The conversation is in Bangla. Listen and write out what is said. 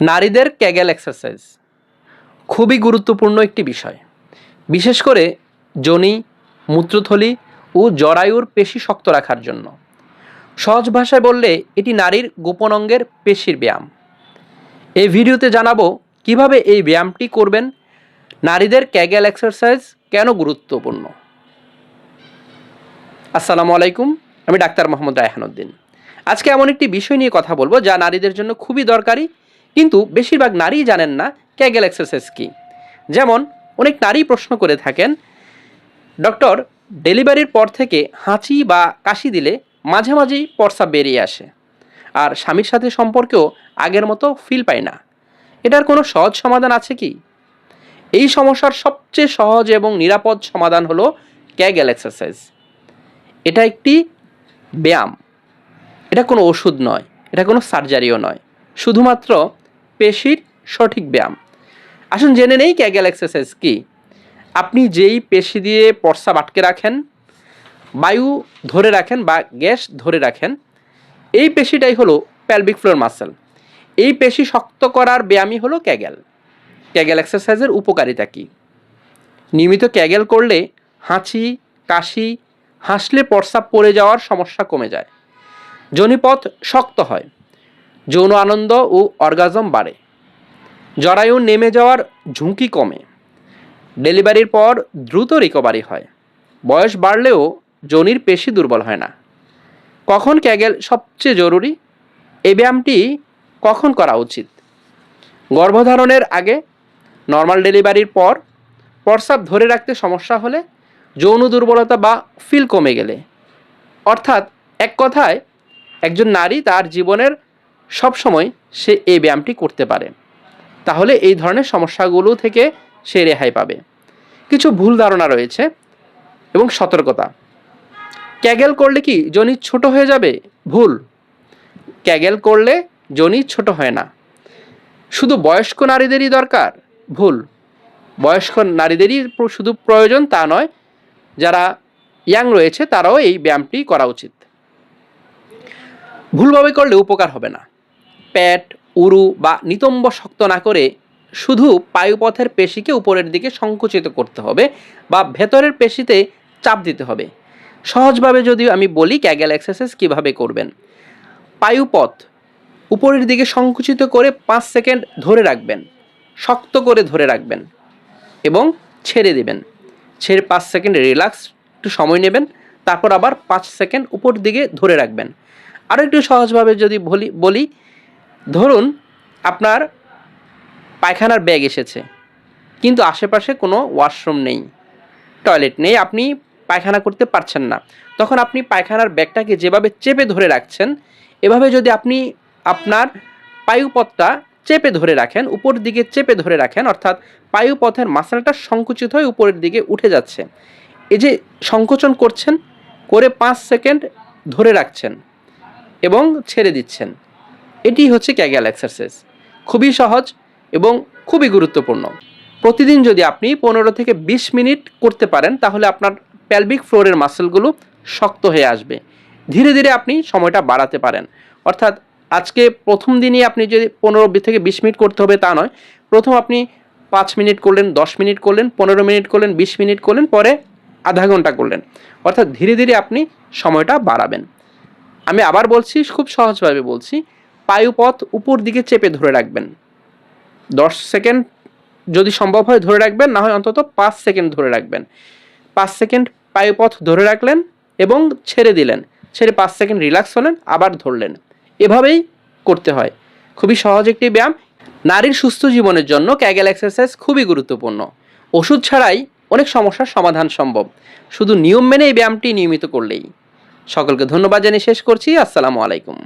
নারীদের ক্যাগেল এক্সারসাইজ খুবই গুরুত্বপূর্ণ একটি বিষয়, বিশেষ করে যোনি, মূত্রথলি ও জরায়ুর পেশি শক্ত রাখার জন্য। সহজ ভাষায় বললে এটি নারীর গোপন অঙ্গের পেশির ব্যায়াম। এই ভিডিওতে জানাবো কিভাবে এই ব্যায়ামটি করবেন, নারীদের ক্যাগেল এক্সারসাইজ কেন গুরুত্বপূর্ণ। আসসালামু আলাইকুম, আমি ডাক্তার মোহাম্মদ রায়হান উদ্দিন। আজকে এমন একটি বিষয় নিয়ে কথা বলবো যা নারীদের জন্য খুবই দরকারি, কিন্তু বেশিরভাগ নারীই জানেন না ক্যাগেল এক্সারসাইজ কী। যেমন অনেক নারী প্রশ্ন করে থাকেন, ডক্টর, ডেলিভারির পর থেকে হাঁচি বা কাশি দিলে মাঝে মাঝেই প্রস্রাব বেরিয়ে আসে, আর স্বামীর সাথে সম্পর্কেও আগের মতো ফিল পাই না। এটার কোনো সহজ সমাধান আছে কি? এই সমস্যার সবচেয়ে সহজ এবং নিরাপদ সমাধান হলো ক্যাগেল এক্সারসাইজ। এটা একটি ব্যায়াম, এটা কোনো ওষুধ নয়, এটা কোনো সার্জারিও নয়, শুধুমাত্র পেশির সঠিক ব্যায়াম। আসুন জেনে নেই ক্যাগেল এক্সারসাইজ কি। আপনি যেই পেশি দিয়ে প্রস্রাব আটকে রাখেন, বায়ু ধরে রাখেন বা গ্যাস ধরে রাখেন, এই পেশিটাই হলো পেলভিক ফ্লোর মাসল। এই পেশি শক্ত করার ব্যায়ামই হলো ক্যাগেল। ক্যাগেল এক্সারসাইজের উপকারিতা কী? নিয়মিত ক্যাগেল করলে হাঁচি, কাশি, হাসলে প্রস্রাব পড়ে যাওয়ার সমস্যা কমে যায়, যোনিপথ শক্ত হয়, যৌন আনন্দ ও অর্গাজম বাড়ে, জরায়ু নেমে যাওয়ার ঝুঁকি কমে, ডেলিভারির পর দ্রুত রিকভারি হয়, বয়স বাড়লেও যোনির পেশি দুর্বল হয় না। কখন ক্যাগেল সবচেয়ে জরুরি? এই ব্যায়ামটি কখন করা উচিত? গর্ভধারণের আগে, নর্মাল ডেলিভারির পর, প্রস্রাব ধরে রাখতে সমস্যা হলে, যৌন দুর্বলতা বা ফিল কমে গেলে। অর্থাৎ এক কথায়, একজন নারী তার জীবনের সবসময় সে এই ব্যায়ামটি করতে পারে, তাহলে এই ধরনের সমস্যাগুলো থেকে সে রেহাই পাবে। কিছু ভুল ধারণা রয়েছে এবং সতর্কতা। ক্যাগেল করলে কি যোনি ছোট হয়ে যাবে? ভুল। ক্যাগেল করলে যোনি ছোট হয় না। শুধু বয়স্ক নারীদেরই দরকার? ভুল। বয়স্ক নারীদেরই শুধু প্রয়োজন তা নয়, যারা ইয়াং রয়েছে তারাও এই ব্যায়ামটি করা উচিত। ভুলভাবে করলে উপকার হবে না। পেট, উরু বা নিতম্ব শক্ত না করে শুধু পায়ুপথের পেশিকে উপরের দিকে সংকুচিত করতে হবে বা ভেতরের পেশিতে চাপ দিতে হবে। সহজভাবে যদি আমি বলি ক্যাগেল এক্সারসাইজ কীভাবে করবেন। পায়ুপথ উপরের দিকে সংকুচিত করে 5 সেকেন্ড ধরে রাখবেন, শক্ত করে ধরে রাখবেন এবং ছেড়ে দিবেন। ছেড়ে 5 সেকেন্ড রিল্যাক্স একটু সময় নেবেন, তারপর আবার 5 সেকেন্ড উপর দিকে ধরে রাখবেন। আরও একটু সহজভাবে যদি বলি, ধরুন আপনার পায়খানার ব্যাগ এসেছে, কিন্তু আশেপাশে কোনো ওয়াশরুম নেই, টয়লেট নেই, আপনি পায়খানা করতে পারছেন না। তখন আপনি পায়খানার ব্যাগটাকে যেভাবে চেপে ধরে রাখছেন, এভাবে যদি আপনি আপনার পায়ুপথটা চেপে ধরে রাখেন, উপর দিকে চেপে ধরে রাখেন, অর্থাৎ পায়ুপথের মাসলটা সংকুচিত হয়ে উপরের দিকে উঠে যাচ্ছে। এই যে সংকোচন করছেন, করে 5 সেকেন্ড ধরে রাখছেন এবং ছেড়ে দিচ্ছেন, এটি হচ্ছে ক্যাগেল এক্সারসাইজ। খুবই সহজ এবং খুবই গুরুত্বপূর্ণ। প্রতিদিন যদি আপনি 15 থেকে 20 মিনিট করতে পারেন, তাহলে আপনার পেলভিক ফ্লোরের মাসলগুলো শক্ত হয়ে আসবে। ধীরে ধীরে আপনি সময়টা বাড়াতে পারেন। অর্থাৎ আজকে প্রথম দিনই আপনি যদি 15 থেকে 20 মিনিট করতে হবে তা নয়। প্রথম আপনি 5 মিনিট করলেন, 10 মিনিট করলেন, 15 মিনিট করলেন, 20 মিনিট করলেন, পরে আধা ঘন্টা করলেন। অর্থাৎ ধীরে ধীরে আপনি সময়টা বাড়াবেন। আমি আবার বলছি, খুব সহজভাবে বলছি, পায়ুপথ উপর দিকে চেপে ধরে রাখবেন। 10 সেকেন্ড যদি সম্ভব হয় ধরে রাখবেন, না হয় অন্তত 5 সেকেন্ড ধরে রাখবেন। 5 সেকেন্ড পায়ুপথ ধরে রাখলেন এবং ছেড়ে দিলেন, ছেড়ে 5 সেকেন্ড রিল্যাক্স হলেন, আবার ধরলেন। এভাবেই করতে হয়। খুবই সহজ একটি ব্যায়াম। নারীর সুস্থ জীবনের জন্য ক্যাগেল এক্সারসাইজ খুবই গুরুত্বপূর্ণ। ওষুধ ছাড়াই অনেক সমস্যার সমাধান সম্ভব, শুধু নিয়ম মেনে এই ব্যায়ামটি নিয়মিত করলেই। সকলকে ধন্যবাদ জানিয়ে শেষ করছি। আসসালামু আলাইকুম।